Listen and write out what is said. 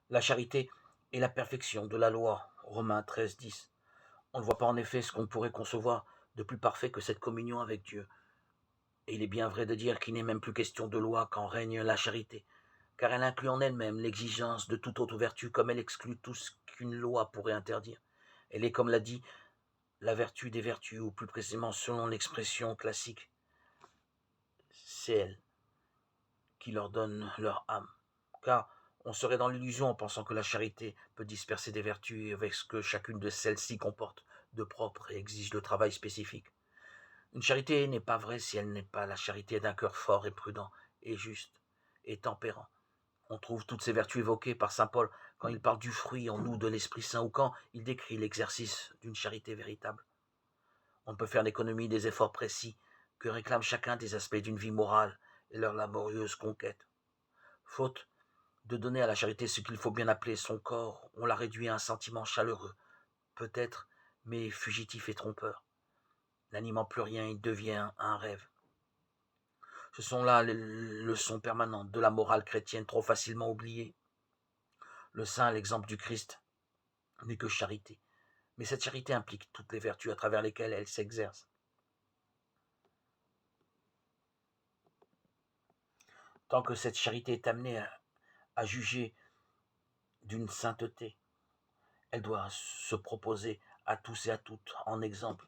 La charité est la perfection de la loi, Romains 13, 10. On ne voit pas en effet ce qu'on pourrait concevoir de plus parfait que cette communion avec Dieu. Et il est bien vrai de dire qu'il n'est même plus question de loi quand règne la charité, car elle inclut en elle-même l'exigence de toute autre vertu comme elle exclut tout ce qu'une loi pourrait interdire. Elle est, comme l'a dit, la vertu des vertus, ou plus précisément selon l'expression classique, c'est elle qui leur donne leur âme. Car on serait dans l'illusion en pensant que la charité peut disperser des vertus avec ce que chacune de celles-ci comporte de propre et exige de travail spécifique. Une charité n'est pas vraie si elle n'est pas la charité d'un cœur fort et prudent, et juste, et tempérant. On trouve toutes ces vertus évoquées par saint Paul quand il parle du fruit en nous de l'Esprit Saint ou quand il décrit l'exercice d'une charité véritable. On ne peut faire l'économie des efforts précis que réclament chacun des aspects d'une vie morale et leur laborieuse conquête. Faute de donner à la charité ce qu'il faut bien appeler son corps, on la réduit à un sentiment chaleureux, peut-être, mais fugitif et trompeur. N'animant plus rien, il devient un rêve. Ce sont là les leçons permanentes de la morale chrétienne trop facilement oubliées. Le saint, l'exemple du Christ, n'est que charité. Mais cette charité implique toutes les vertus à travers lesquelles elle s'exerce. Tant que cette charité est amenée à juger d'une sainteté, elle doit se proposer à tous et à toutes en exemple.